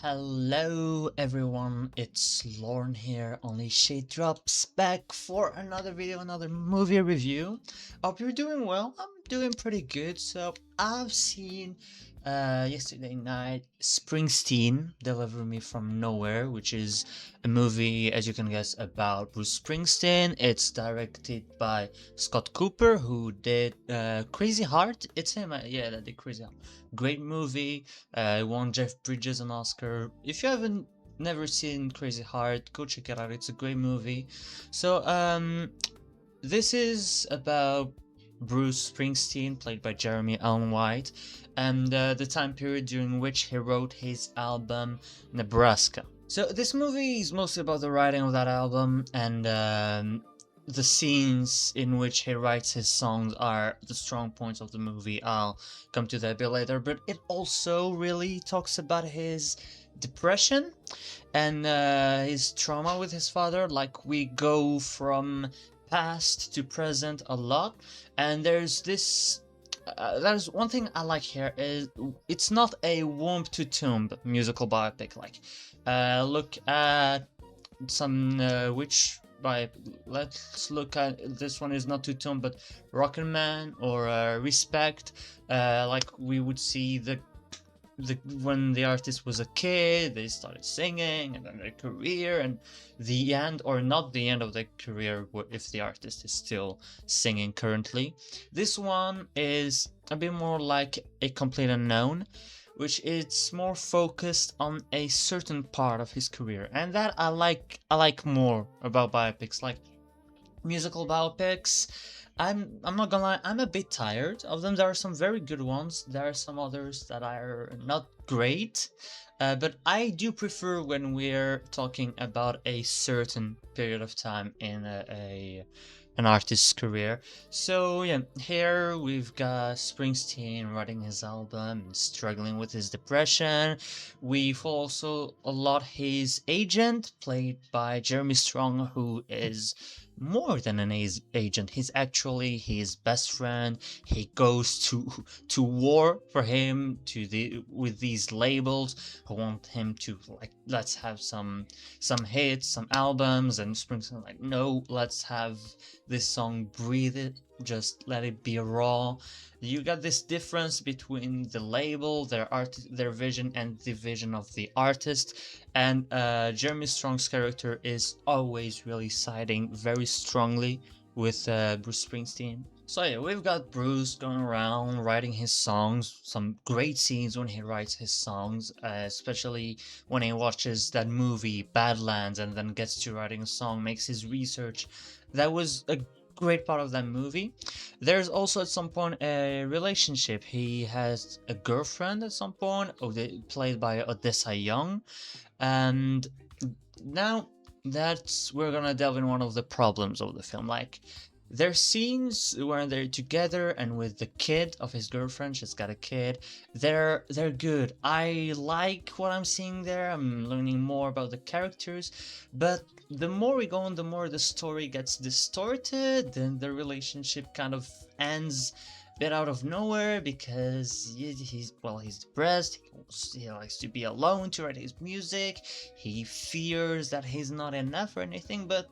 Hello everyone, it's Lauren here, Only Shade Drops, back for another video, another movie review. Hope you're doing well. I'm doing pretty good. So I've seen yesterday night Springsteen, Deliver Me From Nowhere, which is a movie, as you can guess, about Bruce Springsteen. It's directed by Scott Cooper, who did Crazy Heart. It's him, yeah, that did Crazy Heart. Great movie. Won Jeff Bridges an Oscar. If you haven't never seen Crazy Heart, go check it out. It's a great movie. So this is about Bruce Springsteen, played by Jeremy Allen White, and the time period during which he wrote his album Nebraska. So this movie is mostly about the writing of that album, and the scenes in which he writes his songs are the strong points of the movie. I'll come to that a bit later, but it also really talks about his depression and his trauma with his father. Like, we go from past to present a lot, and there's this there's one thing I like here is it's not a womb to tomb musical biopic. Like, look at some which by let's look at this one is not to tomb, but Rockin' Man or Respect. Like, we would see the when the artist was a kid, they started singing, and then their career, and the end or not the end of their career if the artist is still singing currently. This one is a bit more like a complete unknown, which is more focused on a certain part of his career, and that I like more about biopics, like musical biopics. I'm not gonna lie, I'm a bit tired of them. There are some very good ones, there are some others that are not great, but I do prefer when we're talking about a certain period of time in an artist's career. So yeah, here we've got Springsteen writing his album and struggling with his depression. We follow also a lot his agent, played by Jeremy Strong, who is more than an agent. He's actually his best friend. He goes to war for him with these labels who want him to, like, let's have some hits, some albums, and Springsteen like, no, let's have this song, breathe it, just let it be raw. You got this difference between the label, their vision, and the vision of the artist. And Jeremy Strong's character is always really siding very strongly with Bruce Springsteen. So yeah, we've got Bruce going around writing his songs. Some great scenes when he writes his songs, especially when he watches that movie Badlands and then gets to writing a song, makes his research. That was a great part of that movie. There's also at some point a relationship. He has a girlfriend at some point, played by Odessa Young, and now we're gonna delve in one of the problems of the film. Like, there's scenes where they're together and with the kid of his girlfriend, she's got a kid, they're good. I like what I'm seeing there. I'm learning more about the characters, but the more we go on, the more the story gets distorted, then the relationship kind of ends a bit out of nowhere because he's depressed. He likes to be alone to write his music. He fears that he's not enough or anything, but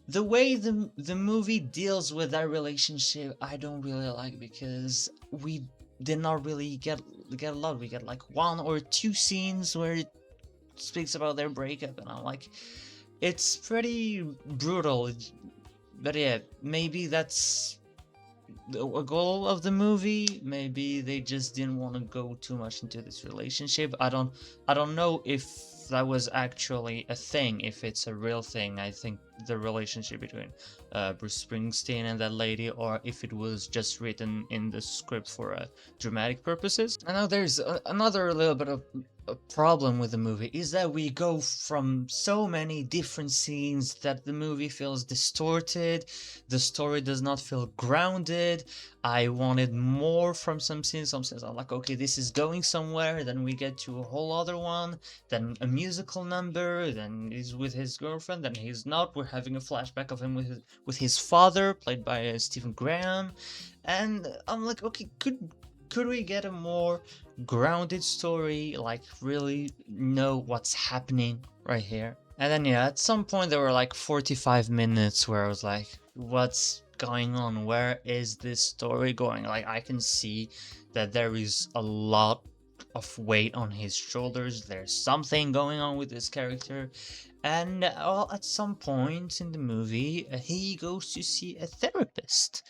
the way the movie deals with that relationship, I don't really like, because we did not really get a lot. We get like one or two scenes where it speaks about their breakup, and I'm like, it's pretty brutal. But yeah, maybe that's a goal of the movie. Maybe they just didn't want to go too much into this relationship. I don't know if that was actually a thing, if it's a real thing. I think the relationship between Bruce Springsteen and that lady, or if it was just written in the script for dramatic purposes. I know there's another little bit of a problem with the movie is that we go from so many different scenes that the movie feels distorted. The story does not feel grounded. I wanted more from some scenes. Some scenes I'm like, okay, this is going somewhere, then we get to a whole other one, then a musical number, then he's with his girlfriend, then he's not. We're having a flashback of him with his father, played by Stephen Graham, and I'm like, okay, Could we get a more grounded story, like really know what's happening right here? And then yeah, at some point there were like 45 minutes where I was like, what's going on? Where is this story going? Like I can see that there is a lot of weight on his shoulders. There's something going on with this character. And well, at some point in the movie, he goes to see a therapist.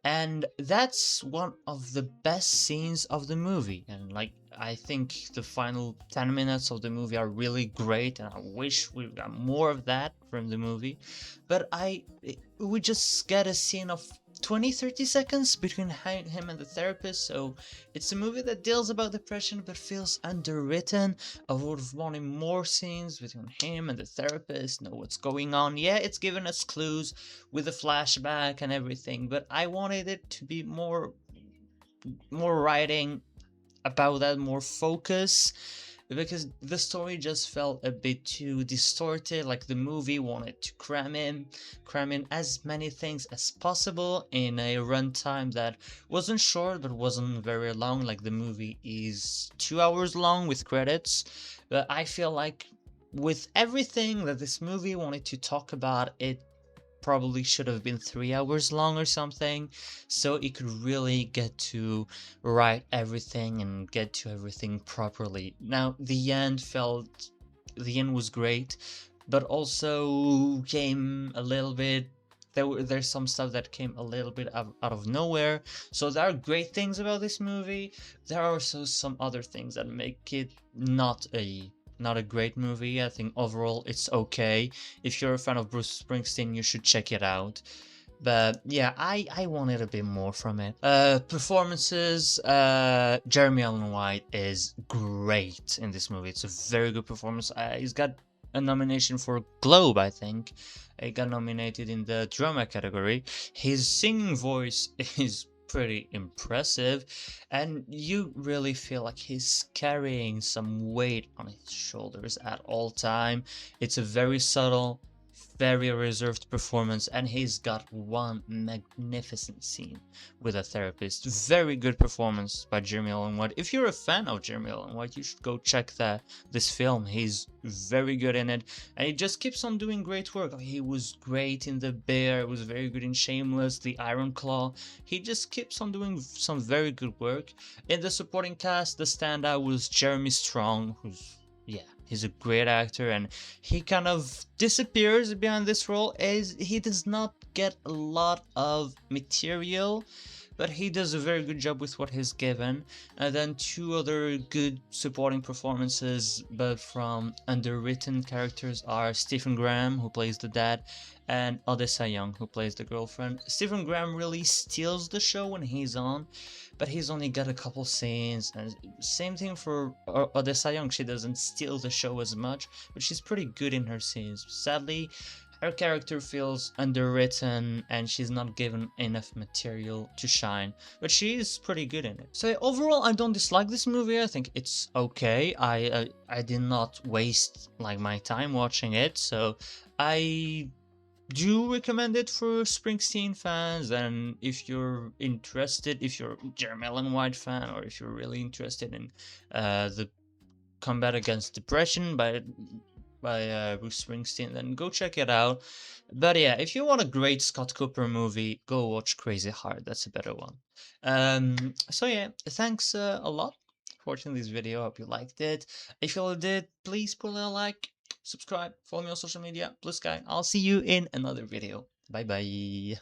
And that's one of the best scenes of the movie. And like, I think the final 10 minutes of the movie are really great. And I wish we got more of that from the movie. But we just get a scene of 20-30 seconds between him and the therapist. So it's a movie that deals about depression but feels underwritten. I would have wanted more scenes between him and the therapist, know what's going on. Yeah, it's given us clues with the flashback and everything, but I wanted it to be more writing about that, more focus, because the story just felt a bit too distorted. Like the movie wanted to cram in as many things as possible in a runtime that wasn't short but wasn't very long. Like the movie is 2 hours long with credits, but I feel like with everything that this movie wanted to talk about, it probably should have been 3 hours long or something, so it could really get to write everything and get to everything properly. Now, the end was great, but also came a little bit. There's some stuff that came a little bit out of nowhere. So there are great things about this movie. There are also some other things that make it not a great movie. I think overall it's okay. If you're a fan of Bruce Springsteen, you should check it out. But yeah, I wanted a bit more from it. Performances, Jeremy Allen White is great in this movie. It's a very good performance. He's got a nomination for Globe, I think. He got nominated in the drama category. His singing voice is pretty impressive, and you really feel like he's carrying some weight on his shoulders at all time. It's a very subtle, very reserved performance, and he's got one magnificent scene with a therapist. Very good performance by Jeremy Allen White. If you're a fan of Jeremy Allen White, you should go check this film. He's very good in it, and he just keeps on doing great work. He was great in The Bear, he was very good in Shameless, The Iron Claw. He just keeps on doing some very good work. In the supporting cast, the standout was Jeremy Strong, who's, yeah, he's a great actor, and he kind of disappears behind this role as he does not get a lot of material, but he does a very good job with what he's given. And then two other good supporting performances, but from underwritten characters, are Stephen Graham, who plays the dad, and Odessa Young, who plays the girlfriend. Stephen Graham really steals the show when he's on, but he's only got a couple scenes. And same thing for Odessa Young. She doesn't steal the show as much, but she's pretty good in her scenes. Sadly, her character feels underwritten and she's not given enough material to shine, but she is pretty good in it. So overall, I don't dislike this movie. I think it's okay. I did not waste like my time watching it, so I do recommend it for Springsteen fans. And if you're interested, if you're a Jeremy Allen White fan, or if you're really interested in the Combat Against Depression by Bruce Springsteen, then go check it out. But yeah, if you want a great Scott Cooper movie, go watch Crazy Heart. That's a better one. So yeah, thanks a lot for watching this video. I hope you liked it. If you did, please put a like, subscribe, follow me on social media. Blue Sky. I'll see you in another video. Bye bye.